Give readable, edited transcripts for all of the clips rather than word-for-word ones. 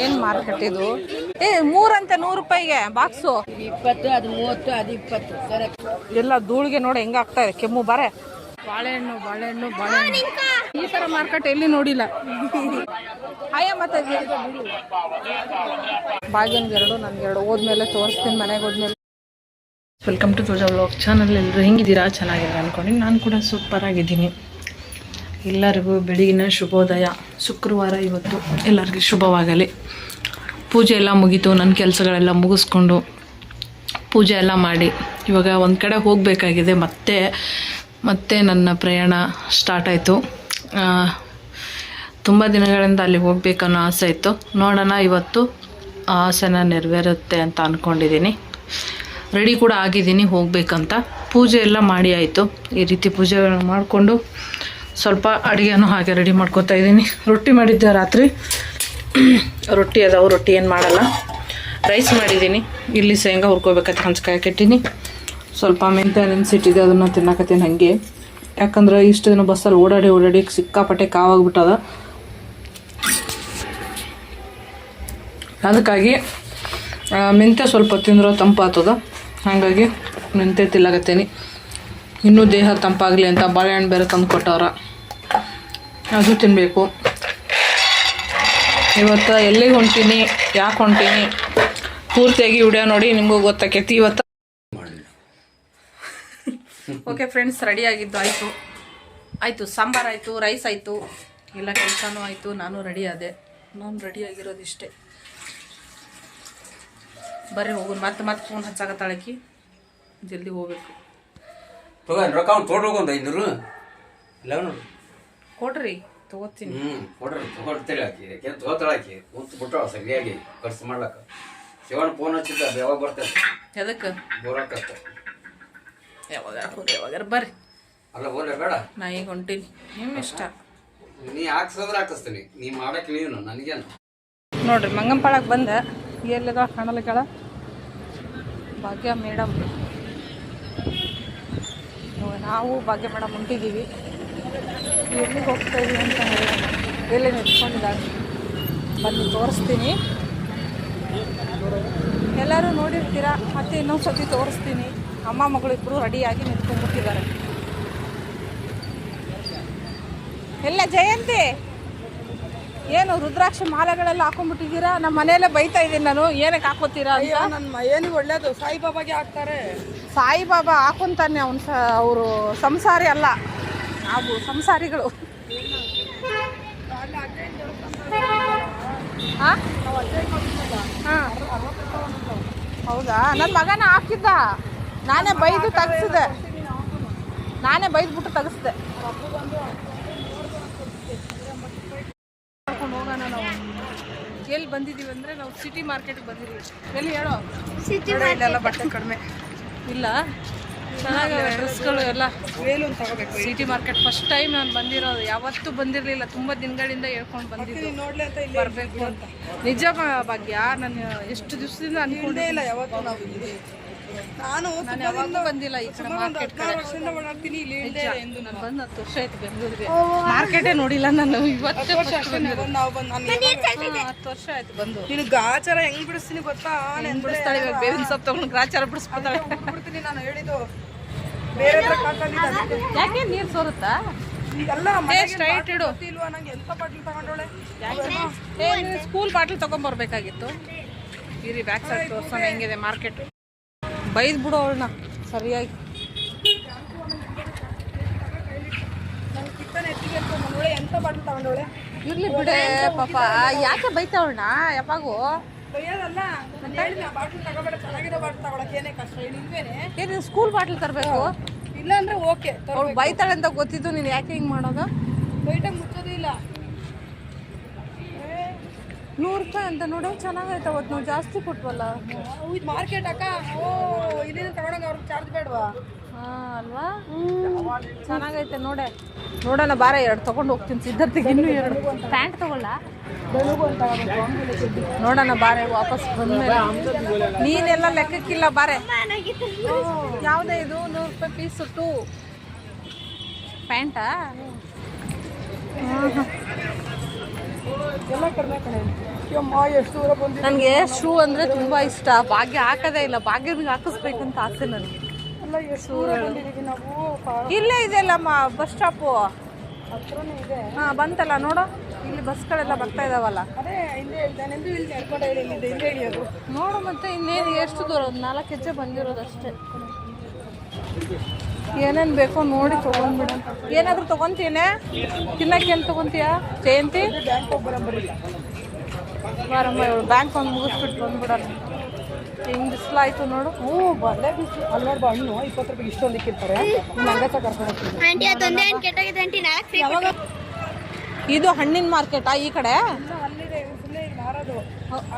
ಏನ್ ಮಾರ್ಕೆಟ್ ಇದು? ಮೂರಂತೆ 100 ರೂಪಾಯಿಗೆ ಬಾಕ್ಸು. 20, ಅದು 30, ಅದು 20. ಎಲ್ಲ ಧೂಳಿಗೆ ನೋಡಿ ಹೆಂಗ ಆಗ್ತಾ ಇದೆ ಕೆಮ್ಮು. ಬಾರೆ ಬಾಳೆಹಣ್ಣು ಈ ತರ ಮಾರ್ಕೆಟ್ ಎಲ್ಲಿ ನೋಡಿಲ್ಲ. ಅಯ್ಯ ಮತ್ತೆ ಭಾಗ್ಯನ್ಗೆ 2 ನನ್ಗೆ 2 ಹೋದ್ಮೇಲೆ ತೋರಿಸ್ತೀನಿ ಮನೆಗೆ ಹೋದ್ಮೇಲೆ. ವೆಲ್ಕಮ್ ಟು ತುಜಾ ವ್ಲಾಗ್ ಚಾನಲ್. ಎಲ್ಲರೂ ಹೆಂಗಿದ್ದೀರಾ? ಚೆನ್ನಾಗಿದ್ದೀರಾ ಅನ್ಕೊಂಡು ನಾನು ಕೂಡ ಸೂಪರ್ ಆಗಿದ್ದೀನಿ. ಎಲ್ಲರಿಗೂ ಬೆಳಗಿನ ಶುಭೋದಯ. ಶುಕ್ರವಾರ ಇವತ್ತು, ಎಲ್ಲರಿಗೂ ಶುಭವಾಗಲಿ. ಪೂಜೆ ಎಲ್ಲ ಮುಗೀತು, ನನ್ನ ಕೆಲಸಗಳೆಲ್ಲ ಮುಗಿಸ್ಕೊಂಡು ಪೂಜೆ ಎಲ್ಲ ಮಾಡಿ ಇವಾಗ ಒಂದು ಕಡೆ ಹೋಗಬೇಕಾಗಿದೆ. ಮತ್ತೆ ನನ್ನ ಪ್ರಯಾಣ ಸ್ಟಾರ್ಟ್ ಆಯಿತು. ತುಂಬ ದಿನಗಳಿಂದ ಅಲ್ಲಿ ಹೋಗ್ಬೇಕನ್ನೋ ಆಸೆ ಇತ್ತು. ನೋಡೋಣ ಇವತ್ತು ಆ ಆಸೆನ ನೆರವೇರುತ್ತೆ ಅಂತ ಅಂದ್ಕೊಂಡಿದ್ದೀನಿ. ರೆಡಿ ಕೂಡ ಆಗಿದ್ದೀನಿ ಹೋಗಬೇಕಂತ. ಪೂಜೆ ಎಲ್ಲ ಮಾಡಿ ಆಯಿತು. ಈ ರೀತಿ ಪೂಜೆ ಮಾಡಿಕೊಂಡು ಸ್ವಲ್ಪ ಅಡುಗೆನೂ ಹಾಗೆ ರೆಡಿ ಮಾಡ್ಕೊತಾ ಇದ್ದೀನಿ. ರೊಟ್ಟಿ ಮಾಡಿದ್ದೆ ರಾತ್ರಿ, ರೊಟ್ಟಿ ಅದಾವು. ರೊಟ್ಟಿ ಏನು ಮಾಡಲ್ಲ, ರೈಸ್ ಮಾಡಿದ್ದೀನಿ. ಇಲ್ಲಿ ಶೇಂಗಾ ಹುರ್ಕೋಬೇಕಂತ ಹಂಚ್ಕಾಯಿ ಕೆಟ್ಟಿನಿ. ಸ್ವಲ್ಪ ಮೆಂತ್ಯ ನೆನೆಸಿಟ್ಟಿದ್ದೆ, ಅದನ್ನು ತಿನ್ನಕತ್ತೀನಿ ಹಾಗೆ. ಯಾಕಂದ್ರೆ ಇಷ್ಟು ದಿನ ಬಸ್ಸಲ್ಲಿ ಓಡಾಡಿ ಸಿಕ್ಕಾಪಟ್ಟೆ ಕಾವಾಗ್ಬಿಟ್ಟದ. ಅದಕ್ಕಾಗಿ ಮೆಂತ್ಯ ಸ್ವಲ್ಪ ತಿಂದ್ರೆ ತಂಪಾಗ್ತದ. ಹಾಗಾಗಿ ಮೆಂತ್ಯ ತಿನ್ನಕತ್ತೀನಿ. ಇನ್ನೂ ದೇಹ ತಂಪಾಗಲಿ ಅಂತ ಬಾಳೆಹಣ್ಣು ಬೇರೆ ತಂದು ಕೊಟ್ಟವ್ರ, ಅದು ತಿನ್ನಬೇಕು. ಇವತ್ತು ಎಲ್ಲಿಗೆ ಹೊಂಟೀನಿ, ಯಾಕೆ ಹೊಂಟೀನಿ ಪೂರ್ತಿಯಾಗಿ ವಿಡಿಯೋ ನೋಡಿ ನಿಮಗೂ ಗೊತ್ತಾಕೈತಿ ಇವತ್ತು. ಓಕೆ ಫ್ರೆಂಡ್ಸ್, ರೆಡಿ ಆಗಿದ್ದು ಆಯಿತು. ಸಾಂಬಾರು ಆಯಿತು, ರೈಸ್ ಆಯಿತು, ಎಲ್ಲ ಕೆಲಸನೂ ಆಯಿತು. ನಾನು ರೆಡಿ ಆದೆ. ನಾನು ರೆಡಿ ಆಗಿರೋದಿಷ್ಟೇ. ಬರ್ರಿ ಹೋಗೋಣ. ಮತ್ತೆ ಫೋನ್ ಹಚ್ಚಾಕತ್ತಾಳಕಿ, ಜಲ್ದಿ ಹೋಗ್ಬೇಕು. ಕೊಡ್ರಿ, ತಗೋತೀನಿ. ಸರಿಯಾಗಿ ಖರ್ಚು ಮಾಡ್ಲಕ್ಕ ಶಿವಣ್ಣ ಫೋನ್ ಹಚ್ಚಿದ್ದ, ಯಾವಾಗ ಬರ್ತೇನೆ? ಎದಕ್ಕೆ? ಯಾವಾಗ ಬರ್ರಿ. ಅಲ್ಲ ಹೋಗ್ಲೇ ಬೇಡ, ನಾ ಈಗ ಹೊಂಟೀನಿ. ನಿಮ್ಮ ಇಷ್ಟ. ನೀ ಹಾಕ್ಸೋದ್ರೆ ಹಾಕಿಸ್ತೀನಿ, ನೀ ಮಾಡಕ್ಕೆ ನೀನು ನನಗೇನು. ನೋಡ್ರಿ ಮಂಗಂಪಾಳಕ್ಕೆ ಬಂದೆ. ಎಲ್ಲಿದ ಕಾಣಲಿಕ್ಕಾಳ ಭಾಗ್ಯ ಮೇಡಮ್. ನಾವು ಭಾಗ್ಯ ಮೇಡಮ್ ಹೊಂಟಿದ್ದೀವಿ. ಎಲ್ಲಿಗೆ ಹೋಗ್ತಾ ಇದೀವಿ ಅಂತ ಎಲ್ಲಿ ನಿಂತ್ಕೊಂಡಿದ್ದಾಳೆ, ಬಂದು ತೋರಿಸ್ತೀನಿ. ಎಲ್ಲರೂ ನೋಡಿರ್ತೀರಾ, ಮತ್ತೆ ಇನ್ನೊಂದು ಸತಿ ತೋರಿಸ್ತೀನಿ. ಅಮ್ಮ ಮಗಳಿಬ್ಬರು ರೆಡಿಯಾಗಿ ನಿಂತ್ಕೊಂಡ್ಬಿಟ್ಟಿದ್ದಾರೆ. ಎಲ್ಲ ಜಯಂತಿ, ಏನು ರುದ್ರಾಕ್ಷಿ ಮಾಲೆಗಳೆಲ್ಲ ಹಾಕೊಂಡ್ಬಿಟ್ಟಿದ್ದೀರಾ? ನಮ್ಮ ಮನೆಯಲ್ಲೇ ಬೈತಾ ಇದ್ದೀನಿ ನಾನು, ಏನಕ್ಕೆ ಹಾಕೋತೀರಾ ಅಂತ. ನನ್ನ ಏನಿಗೆ ಒಳ್ಳೇದು, ಸಾಯಿಬಾಬಾಗೆ ಹಾಕ್ತಾರೆ. ಸಾಯಿಬಾಬಾ ಹಾಕೊಂತಾನೆ, ಅವರು ಸಂಸಾರಿ ಅಲ್ಲ, ನಾವು ಸಂಸಾರಿಗಳು. ಹಾಂ ಹೌದಾ? ನನ್ನ ಮಗನ ಹಾಕಿದ್ದ, ನಾನೇ ಬೈದು ತೆಗ್ಸಿದೆ. ನಾನೇ ಬೈದ್ಬಿಟ್ಟು ತೆಗಿಸ್ದೆ. ಕರ್ಕೊಂಡು ಹೋಗೋಣ. ನಾವು ಎಲ್ಲಿ ಬಂದಿದ್ದೀವಿ ಅಂದರೆ ನಾವು ಸಿಟಿ ಮಾರ್ಕೆಟ್ಗೆ ಬಂದಿದ್ದೀವಿ. ಎಲ್ಲಿ ಹೇಳೋ? ಇಲ್ಲೆಲ್ಲ ಬಟ್ಟೆ ಕಡಿಮೆ ಇಲ್ಲ, ಚೆನ್ನಾಗಿವೆ ಡ್ರೆಸ್ಗಳು ಎಲ್ಲ. ಸಿಟಿ ಮಾರ್ಕೆಟ್ ಫಸ್ಟ್ ಟೈಮ್ ನಾನು ಬಂದಿರೋದು, ಯಾವತ್ತೂ ಬಂದಿರಲಿಲ್ಲ. ತುಂಬ ದಿನಗಳಿಂದ ಹೇಳ್ಕೊಂಡು ಬಂದಿದ್ದು ಬರಬೇಕು ಅಂತ. ನಿಜ ಭಾಗ್ಯ, ನಾನು ಎಷ್ಟು ದಿವಸದಿಂದ ಅನ್ಕೊಂಡೇ ಇಲ್ಲ. ಯಾವತ್ತೂ ನಾನು ಯಾವಾಗಲೂ ಬಂದಿಲ್ಲ ಈ ಕಡೆ ಮಾರ್ಕೆಟ್ ಕಡೆ. ನಾನು ಬಂದು 10 ವರ್ಷ ಆಯ್ತು ಬೆಂಗಳೂರಿಗೆ. ಮಾರ್ಕೆಟೇ ನೋಡಿಲ್ಲ ನಾನು. ಇವತ್ತು 10 ವರ್ಷ ಆಯ್ತು ಬಂದು. ನೀನು ಗಾಚಾರ ಹೆಂಗ್ ಬಿಡಿಸ್ತೀನಿ ಗೊತ್ತಾ? ಹೆಂಗ್ ಬಿಡಿಸ್ತಾಳೆ? ಇವಾಗ ಬೇವಿನ ಸೊಪ್ಪು ತಗೊಂಡು ಗಾಚಾರ ಬಿಡಿಸ್ಬಿಡ್ತಾಳೆ. ಬಿಡ್ತೀನಿ ನಾನು ಹೇಳಿದ್ದು. ಬೇರೆ ಯಾಕೆ ನೀರು ಸೋರುತ್ತಾ? ಸ್ಟ್ರೈಟ್ ಇಡು. ನಂಗೆ ಎಂತ ಬಾಟ್ಲಿ ತಗೊಂಡೋಳೆ? ಸ್ಕೂಲ್ ಬಾಟ್ಲಿ ತಗೊಂಡ್ಬರ್ಬೇಕಾಗಿತ್ತು. ಇರಿ ಬ್ಯಾಕ್ ಸೈಡ್ ತೋರ್ಸೋಣ ಹೆಂಗಿದೆ ಮಾರ್ಕೆಟ್. ಬೈದ್ ಬಿಡು ಅವಳನ್ನ ಸರಿಯಾಗಿ. ಎಂತ ಬಾಟ್ಲಿ ತಗೊಂಡೋಳೆ? ಇರ್ಲಿ ಬಿಡೆ ಪಾಪ, ಯಾಕೆ ಬೈತಾವಳನ್ನ ಯಾವಾಗೂ? ಬೈಯೋದಲ್ಲ, ಬಾಟ್ಲಿ ತಗೋಬೇಡ, ಚೆನ್ನಾಗಿರೋ ಬಾಟ್ಲಿ ತಗೊಳಕ್ಕೆ ಏನೇ ಕಷ್ಟ ಇಲ್ವೇನೆ? ಏನು ಸ್ಕೂಲ್ ಬಾಟ್ಲಿ ತರಬೇಕು? ಇಲ್ಲ ಅಂದ್ರೆ ಓಕೆ. ಅವಳು ಬೈತಾಳೆ ಅಂತ ಗೊತ್ತಿದ್ದು ನೀನು ಯಾಕೆ ಹಿಂಗೆ ಮಾಡೋದು? ಬೈಟಾಗ ಮುಚ್ಚೋದು ಇಲ್ಲ. 100 ರೂಪಾಯಿ ಅಂತ ನೋಡಿ, ಚೆನ್ನಾಗೈತೆ. ಅವತ್ತು ನಾವು ಜಾಸ್ತಿ ಕೊಟ್ವಲ್ಲ. ಇದು ಮಾರ್ಕೆಟ್ ಅಕ್ಕ. ಇಲ್ಲಿಂದ ತಗೊಂಡಾಗ ಅವ್ರಿಗೆ ಚಾರ್ಜ್ ಬೇಡವಾ? ಹಾಂ ಅಲ್ವಾ? ಚೆನ್ನಾಗೈತೆ ನೋಡೋಣ ಬಾರ. 2 ತೊಗೊಂಡು ಹೋಗ್ತೀನಿ. ಸಿದ್ಧಾರ್ಥಿಗೆ ಇನ್ನೂ 2 ಪ್ಯಾಂಟ್ ತೊಗೊಳ್ಳ. ನೋಡೋಣ ಬಾರೆ, ವಾಪಸ್ ಬಂದ್ಮೇಲೆ. ನೀನೆಲ್ಲ ಲೆಕ್ಕಕ್ಕಿಲ್ಲ ಬಾರೆ. ಯಾವುದೇ ಇದು 100 ರೂಪಾಯಿ ಪೀಸು 2. ಪ್ಯಾಂಟಾ? ಎಲ್ಲ ಕಡಿಮೆ ಕಡೆ. ಅಮ್ಮ ಎಷ್ಟು ದೂರ ಬಂದಿದೆ. ನನಗೆ ಶೂ ಅಂದರೆ ತುಂಬ ಇಷ್ಟ. ಭಾಗ್ಯ ಹಾಕೋದೇ ಇಲ್ಲ. ಭಾಗ್ಯನಿಗೆ ಹಾಕಿಸ್ಬೇಕಂತ ಆಸೆ ನನಗೆ. ಅಲ್ಲ ಎಷ್ಟು ದೂರ ಬಂದಿದ್ದೀವಿ ನಾವು. ಇಲ್ಲೇ ಇದೆಯಲ್ಲಮ್ಮ ಬಸ್ ಸ್ಟಾಪು. ಹತ್ರನೇ ಇದೆ. ಹಾಂ ಬಂತಲ್ಲ ನೋಡು, ಇಲ್ಲಿ ಬಸ್ಗಳೆಲ್ಲ ಬರ್ತಾ ಇದಾವಲ್ಲ. ಅದೇ ಹಿಂದೆ ಹೇಳ್ತಾನೆಂದು ಇಲ್ಲಿ ನಡ್ಕೊಂಡು ಹೇಳಿದ್ದೆ, ಹಿಂದೆ ಹಿಡಿಯೋದು. ನೋಡು ಮತ್ತೆ ಇನ್ನೇನು ಎಷ್ಟು ದೂರ, ಒಂದು 4 ಹೆಜ್ಜೆ ಬಂದಿರೋದಷ್ಟೇ. ಏನೇನು ಬೇಕೋ ನೋಡಿ ತೊಗೊಂಡ್ಬಿಡ. ಏನಾದರೂ ತೊಗೊತೀನೇ? ತಿನ್ನಕ್ಕೆ ಏನು ತೊಗೊತೀಯಾ ಜಯಂತಿ? ಬ್ಯಾಂಕ್ ಹೋಗಿ ಬರೋಂಬರಿಲ್ಲ. ಬಾರಮ್ಮ ಇವಳು ಬ್ಯಾಂಕ್ ಒಂದು ಮುಗಿಸ್ಬಿಟ್ಟು ಬಂದ್ಬಿಡಲ್ಲ. ಹಿಂಗೆ ಬಿಸಿಲಾಯ್ತು ನೋಡು. ಹ್ಞೂ ಬರಲೇ ಬಿಸಿ. ಅಲ್ಲಿ ನೋಡ್ಬ ಹಣ್ಣು 20 ರೂಪಾಯಿಗೆ ಇಷ್ಟೊಂದು ಇಕ್ಕಿರ್ತಾರೆ. ನಂಗೆ ಕರ್ಕೊಂಡು ಹೋಗ್ತೀನಿ. ಯಾವಾಗ ಇದು ಹಣ್ಣಿನ ಮಾರ್ಕೆಟಾ ಈ ಕಡೆ? ಅಲ್ಲಿದೆ ಸುಮ್ಮನೆ ಈಗ ಮಾರೋದು.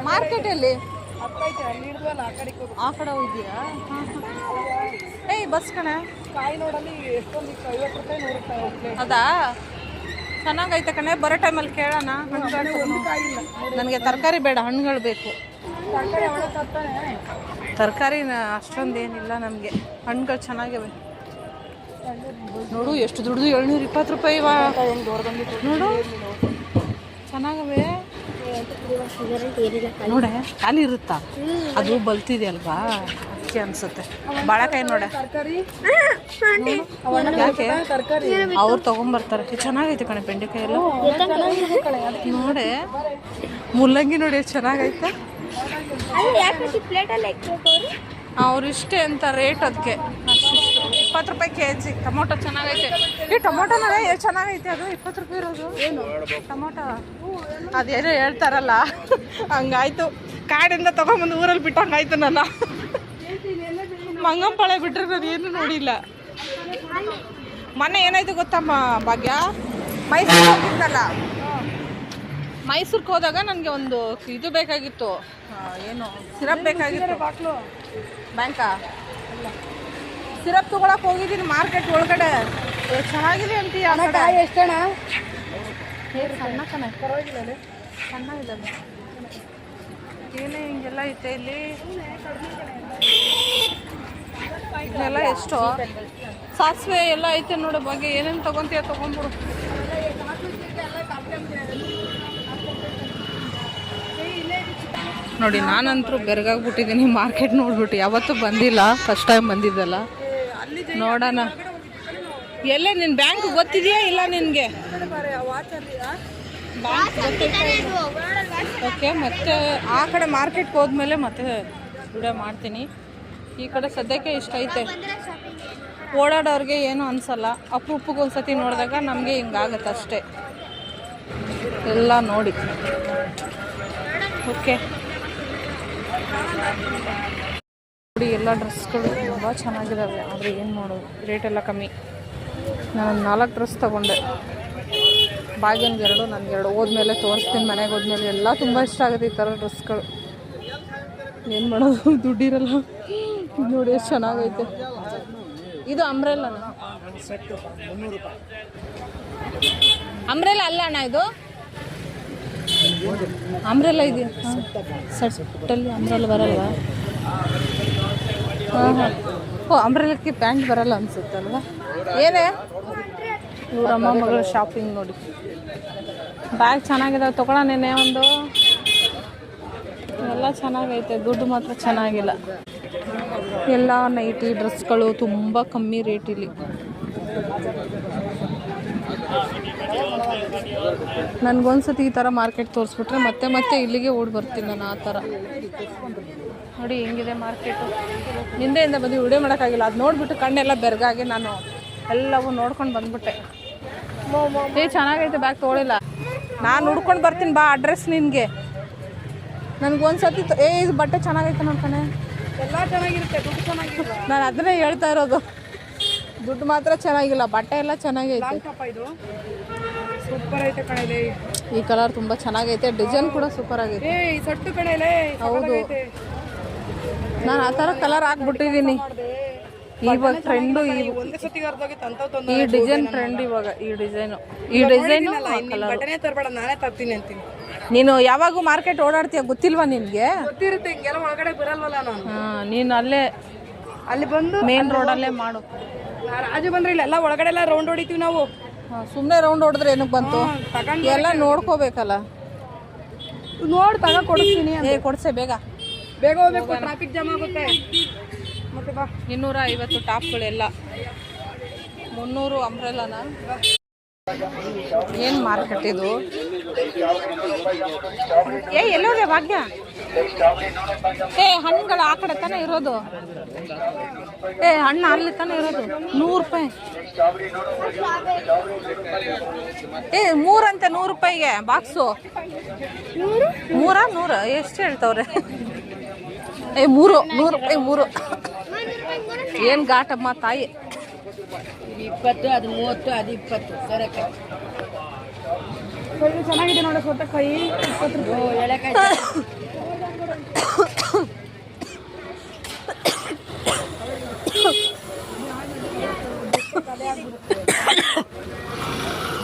ಮಾರ್ಕೆಟಲ್ಲಿ ಹತ್ರ ಐತೆ, ಅಲ್ಲಿ ಹಿಡಿದ್ವಲ್ಲ ಆ ಕಡೆಗೆ ಹೋಗಿ. ಆ ಕಡೆ ಹೋಗಿದ್ಯಾ? ಏಯ್ ಬಸ್ ಕಣೆ. ಕಾಯಿ ನೋಡಲ್ಲಿ ಎಷ್ಟೊಂದು 50 ರೂಪಾಯಿ 100 ರೂಪಾಯಿ ಹೋಗ್ಲಿ. ಅದಾ ಚೆನ್ನಾಗೈತೆ ಕಣೆ. ಬರೋ ಟೈಮಲ್ಲಿ ಕೇಳೋಣ. ಒಂದು ಕಾಯಿ ಇಲ್ಲ. ನನಗೆ ತರಕಾರಿ ಬೇಡ, ಹಣ್ಣುಗಳು ಬೇಕು. ತರಕಾರಿ ಅವಳ ತರ್ತಾನೆ. ತರಕಾರಿ ಅಷ್ಟೊಂದು ಏನಿಲ್ಲ ನಮಗೆ, ಹಣ್ಣುಗಳು ಚೆನ್ನಾಗಿವೆ. ನೋಡು ಎಷ್ಟು ದುಡ್ದು 720 ರೂಪಾಯಿ ನೋಡು, ಚೆನ್ನಾಗವೆ. ನೋಡೆ ಖಾಲಿ ಇರುತ್ತಾ? ಅದು ಬಲ್ತಿದೆಯಲ್ವಾ ಅದಕ್ಕೆ ಅನ್ಸುತ್ತೆ. ಬಾಳೆಕಾಯಿ ನೋಡೆ. ತರಕಾರಿ ಯಾಕೆ ತರಕಾರಿ ಅವ್ರು ತಗೊಂಬರ್ತಾರೆ. ಚೆನ್ನಾಗೈತೆ ಕಣೆ ಬೆಂಡೆಕಾಯಿ ಎಲ್ಲ. ನೋಡೆ ಮುಲ್ಲಂಗಿ ನೋಡಿ ಎಷ್ಟು ಚೆನ್ನಾಗೈತೆ. ಅವ್ರಿಷ್ಟೇ ಅಂತ ರೇಟ್. ಅದಕ್ಕೆ 20 ರೂಪಾಯಿ kg. ಟೊಮೊಟೊ ಚೆನ್ನಾಗೈತೆ. ಈ ಟೊಮೊಟೊನ ಎಷ್ಟು ಚೆನ್ನಾಗೈತೆ. ಅದು 20 ರೂಪಾಯಿ ಇರೋದು ಏನು ಟೊಮೊಟೊ? ಅದೇನೋ ಹೇಳ್ತಾರಲ್ಲ ಹಂಗಾಯ್ತು. ಕಾಡಿಂದ ತಗೊಂಬಂದು ಊರಲ್ಲಿ ಬಿಟ್ಟಂಗಾಯ್ತು. ನನ್ನ ಮಂಗಂಪಾಳೆ ಬಿಟ್ರೆ ನಾನು ಏನು ನೋಡಿಲ್ಲ. ಮೊನ್ನೆ ಏನಾಯ್ತು ಗೊತ್ತಮ್ಮ ಭಾಗ್ಯ? ಮೈಸೂರಿಗೆ ಹೋಗಿದ್ದಲ್ಲ. ಮೈಸೂರಿಗೆ ಹೋದಾಗ ನನಗೆ ಒಂದು ಇದು ಬೇಕಾಗಿತ್ತು. ಏನು ಸಿರಪ್ ಬೇಕಾಗಿತ್ತು. ಬಾಕ್ಲು ಬ್ಯಾಂಕಾ? ಸಿರಪ್ ತೊಗೊಳಕ್ಕೆ ಹೋಗಿದ್ದೀನಿ ಮಾರ್ಕೆಟ್ ಒಳಗಡೆ. ಚೆನ್ನಾಗಿದೆ ಅಂತೀಯ? ಕಾಯಿ ಎಷ್ಟಣ್ಣ? ಸಣ್ಣ ಕಣ, ಪರವಾಗಿಲ್ಲ. ಸಣ್ಣ ಇದ್ದಾವೆ. ಏನೇ ಹಿಂಗೆಲ್ಲ ಐತೆ ಇಲ್ಲಿ. ಇದೆಲ್ಲ ಎಷ್ಟು? ಸಾಸಿವೆ ಎಲ್ಲ ಐತೆ ನೋಡೋ ಬಗ್ಗೆ. ಏನೇನು ತೊಗೊತೀಯ ತೊಗೊಂಡ್ಬಿಡು. ನೋಡಿ ನಾನಂತರೂ ಬೆರಗಾಗ್ಬಿಟ್ಟಿದ್ದೀನಿ ಮಾರ್ಕೆಟ್ ನೋಡ್ಬಿಟ್ಟು. ಯಾವತ್ತೂ ಬಂದಿಲ್ಲ, ಫಸ್ಟ್ ಟೈಮ್ ಬಂದಿದ್ದಲ್ಲ. ನೋಡೋಣ. ಎಲ್ಲೇ ನಿನ್ನ ಬ್ಯಾಂಕ್ ಗೊತ್ತಿದೆಯಾ ಇಲ್ಲ ನಿನಗೆ? ಓಕೆ, ಮತ್ತೆ ಆ ಕಡೆ ಮಾರ್ಕೆಟ್ಗೆ ಹೋದ್ಮೇಲೆ ಮತ್ತೆ ವಿಡಿಯೋ ಮಾಡ್ತೀನಿ. ಈ ಕಡೆ ಸದ್ಯಕ್ಕೆ ಇಷ್ಟ ಐತೆ. ಓಡಾಡೋರಿಗೆ ಏನೂ ಅನಿಸಲ್ಲ. ಅಪರೂಪಕ್ಕೆ ಒಂದ್ಸತಿ ನೋಡಿದಾಗ ನಮಗೆ ಹಿಂಗಾಗತ್ತೆ ಅಷ್ಟೇ. ಎಲ್ಲ ನೋಡಿ. ಓಕೆ ನೋಡಿ, ಎಲ್ಲ ಡ್ರೆಸ್ಗಳು ತುಂಬ ಚೆನ್ನಾಗಿದ್ದಾವೆ. ಆದರೆ ಏನು ಮಾಡೋದು, ರೇಟೆಲ್ಲ ಕಮ್ಮಿ. ನಾನು 4 ಡ್ರೆಸ್ ತೊಗೊಂಡೆ. ಭಾಗ್ಯನಿಗೆ 2, ನನಗೆ 2. ಹೋದ್ಮೇಲೆ ತೋರಿಸ್ತೀನಿ. ಮನೆಗೆ ಹೋದ್ಮೇಲೆ ಎಲ್ಲ ತುಂಬ ಇಷ್ಟ ಆಗುತ್ತೆ ಈ ಥರ ಡ್ರೆಸ್ಗಳು. ಏನು ಮಾಡೋದು, ದುಡ್ಡಿರಲ್ಲ. ನೋಡಿ ಎಷ್ಟು ಚೆನ್ನಾಗೈತೆ. ಇದು ಅಂಬ್ರೆಲ್ಲ. ಅಂಬ್ರೆಲ್ಲ ಅಲ್ಲ ಅಣ್ಣ, ಇದು ಅಂಬ್ರೆಲ್ಲ ಇದೆಯಾ? ಸೆಟ್ಟಲ್ಲಿ ಅಂಬ್ರೆಲ್ಲ ಬರಲ್ವಾ? ಹಾಂ ಹಾಂ. ಓ, ಅಂಬ್ರೆಲ್ಲಕ್ಕೆ ಪ್ಯಾಂಟ್ ಬರಲ್ಲ ಅನ್ಸುತ್ತಲ್ವ? ಏನೇ ಇವರಮ್ಮ ಮಗಳ ಶಾಪಿಂಗ್ ನೋಡಿ. ಬ್ಯಾಗ್ ಚೆನ್ನಾಗಿದ್ದಾವೆ, ತೊಗೊಳನೇನೆ ಒಂದು. ಎಲ್ಲ ಚೆನ್ನಾಗೈತೆ, ದುಡ್ಡು ಮಾತ್ರ ಚೆನ್ನಾಗಿಲ್ಲ. ಎಲ್ಲ ನೈಟಿ ಡ್ರೆಸ್ಗಳು ತುಂಬ ಕಮ್ಮಿ ರೇಟಿಲ್ಲಿ. ನನಗೊಂದ್ಸತಿ ಈ ಥರ ಮಾರ್ಕೆಟ್ ತೋರಿಸ್ಬಿಟ್ರೆ ಮತ್ತೆ ಮತ್ತೆ ಇಲ್ಲಿಗೆ ಓಡಿ ಬರ್ತೀನಿ ನಾನು. ಆ ಥರ ನೋಡಿ ಹೆಂಗಿದೆ ಮಾರ್ಕೆಟು. ಹಿಂದೆಯಿಂದ ಬಂದು ವಿಡಿಯೋ ಮಾಡೋಕ್ಕಾಗಿಲ್ಲ. ಅದು ನೋಡಿಬಿಟ್ಟು ಕಣ್ಣೆಲ್ಲ ಬೆರಗಾಗಿ ನಾನು ಎಲ್ಲವೂ ನೋಡ್ಕೊಂಡು ಬಂದ್ಬಿಟ್ಟೆ. ಚೆನ್ನಾಗೈತೆ ಬ್ಯಾಗ್ ತೊಗೊಳಿಲ್ಲ. ನಾನು ಹುಡ್ಕೊಂಡು ಬರ್ತೀನಿ ಬಾ ಅಡ್ರೆಸ್ ನಿನಗೆ. ನನಗೊಂದ್ಸತಿ ಇದು ಬಟ್ಟೆ ಚೆನ್ನಾಗೈತೆ ನೋಡ್ತಾನೆ. ಎಲ್ಲ ಚೆನ್ನಾಗಿರುತ್ತೆ, ದುಡ್ಡು ಚೆನ್ನಾಗಿಲ್ಲ. ನಾನು ಅದನ್ನೇ ಹೇಳ್ತಾ ಇರೋದು. ದುಡ್ಡು ಮಾತ್ರ ಚೆನ್ನಾಗಿಲ್ಲ, ಬಟ್ಟೆ ಎಲ್ಲ ಚೆನ್ನಾಗೈತೆ. ಇದು ಸೂಪರ್ ಐತೆ ಕಣೆ. ಈ ಕಲರ್ ತುಂಬ ಚೆನ್ನಾಗೈತೆ, ಡಿಸೈನ್ ಕೂಡ ಸೂಪರ್ ಆಗೈತೆ. ಈ ಸಟ್ಟು ಕಣೆಲೆ. ಹೌದು, ನಾನು ಆ ಥರ ಕಲರ್ ಹಾಕ್ಬಿಟ್ಟಿದ್ದೀನಿ. ಇವಾಗ ಟ್ರೆಂಡು ಈ ಡಿಸೈನ್ ಟ್ರೆಂಡ್ ಇವಾಗ. ಈ ಡಿಸೈನು ಬಟ್ಟೆನೇ ತರಬೇಡ, ನಾನೇ ತರ್ತೀನಿ ಅಂತೀನಿ. ನೀನು ಯಾವಾಗೂ ಮಾರ್ಕೆಟ್ ಓಡಾಡ್ತೀಯ ಗೊತ್ತಿಲ್ವಾ ನಿನಗೆ? ಗೊತ್ತಿರುತ್ತೆ, ಹಿಂಗೆಲ್ಲ ಒಳಗಡೆ ಬರಲ್ವಲ್ಲ ನಾನು. ಹಾಂ, ನೀನು ಅಲ್ಲೇ ಅಲ್ಲಿ ಬಂದು ಮೇನ್ ರೋಡಲ್ಲೇ ಮಾಡು. ರಾಜು ಬಂದ್ರೆ ಇಲ್ಲೆಲ್ಲ ಒಳಗಡೆ ಎಲ್ಲ ರೌಂಡ್ ಹೊಡಿತೀವಿ ನಾವು. ಸುಮ್ಮನೆ ರೌಂಡ್ ಹೊಡೆದ್ರೆ ಏನಕ್ಕೆ ಬಂತು? ತಗೊಂಡು ಎಲ್ಲ ನೋಡ್ಕೋಬೇಕಲ್ಲ. ನೋಡಿ ಕೊಡಿಸ್ತೀನಿ. ಕೊಡ್ಸೆ ಬೇಗ ಬೇಗ ಹೋಗ್ಬೇಕು, ಟ್ರಾಫಿಕ್ ಜಾಮ್ ಆಗುತ್ತೆ. ಮತ್ತೆ ಬಾ. 250 ಟಾಪ್ಗಳೆಲ್ಲ 300 ಅಂಬ್ರೆಲಾನ. ಏನು ಮಾರ್ಕೆಟ್ ಇದು? ಎಲ್ಲೋದೆ ಭಾಗ್ಯ? ಹಣ್ಣುಗಳು ಆ ಕಡೆ ತಾನೇ ಇರೋದು. ಹಣ್ಣು ಅಲ್ಲಿ ತಾನೇ ಇರೋದು. 100 ರೂಪಾಯಿ. 3 ಅಂತೆ 100 ರೂಪಾಯಿಗೆ ಬಾಕ್ಸು. 100 ಎಷ್ಟು ಹೇಳ್ತವ್ರೆ? 100 ರೂಪಾಯಿ 3. ಏನು ಘಾಟಮ್ಮ ತಾಯಿ. 20, ಅದು 30, ಅದು 20 ಸರಕ್ಕೆ ಚೆನ್ನಾಗಿದೆ ನೋಡಿ. ಸೌತೆಕಾಯಿ 20 ರೂಪಾಯಿ. ಎಳೆಕಾಯಿ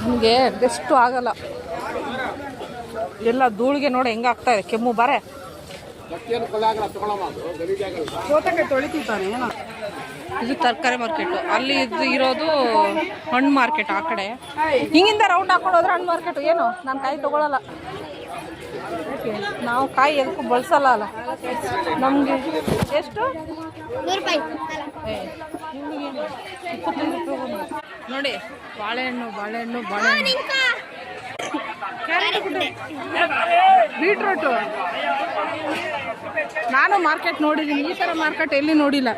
ನನಗೆ ಬೆಸ್ಟು ಆಗಲ್ಲ. ಎಲ್ಲ ಧೂಳಿಗೆ ನೋಡಿ ಹೆಂಗಾಗ್ತಾ ಇದೆ. ಕೆಮ್ಮು ಬಾರೆ. ಸೌತೆಕಾಯಿ ತೊಳಿತಾನೆ. ಇದು ತರಕಾರಿ ಮಾರ್ಕೆಟು. ಅಲ್ಲಿ ಇರೋದು ಹಣ್ಣು ಮಾರ್ಕೆಟ್ ಆ ಕಡೆ. ಹಿಂಗಿಂದ ರೌಂಡ್ ಹಾಕೊಂಡು ಹೋದ್ರೆ ಹಣ್ಣು ಮಾರ್ಕೆಟು. ಏನು ನಾನು ಕಾಯಿ ತೊಗೊಳಲ್ಲ. ನಾವು ಕಾಯಿ ಎದಕ್ಕೂ ಬಳಸಲ್ಲ ಅಲ್ಲ. ನಮಗೆ ಎಷ್ಟು? 100 ರೂಪಾಯಿ. ನೋಡಿ ಬಾಳೆಹಣ್ಣು. ಬೀಟ್ರೂಟು. ನಾನು ಮಾರ್ಕೆಟ್ ನೋಡಿದ್ದೀನಿ, ಈ ಥರ ಮಾರ್ಕೆಟ್ ಎಲ್ಲಿ ನೋಡಿಲ್ಲ.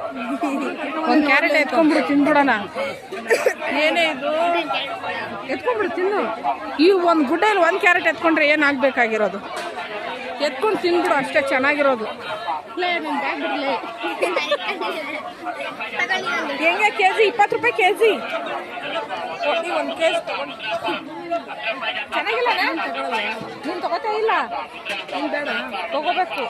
ಒಂದು ಕ್ಯಾರೆಟ್ ಎತ್ಕೊಂಡ್ಬಿಡು ತಿಂದ್ಬಿಡೋಣ. ಏನೇ ಇದು? ಎತ್ಕೊಂಡ್ಬಿಡು ತಿನ್ನು. ಈ ಒಂದು ಗುಡ್ಡೆಯಲ್ಲಿ 1 ಕ್ಯಾರೆಟ್ ಎತ್ಕೊಂಡ್ರೆ ಏನಾಗಬೇಕಾಗಿರೋದು? ಎತ್ಕೊಂಡು ತಿಂದ್ಬಿಡು ಅಷ್ಟೇ ಚೆನ್ನಾಗಿರೋದು. ಹೆಂಗೆ ಕೆಜಿ? 20 ರೂಪಾಯಿ ಕೆಜಿ. 1 ಕೆಜಿ ಚೆನ್ನಾಗಿಲ್ಲ. ನೀನು ತಗೋತಾ ಇಲ್ಲ? ಬೇಡ ತಗೋಬೇಕು.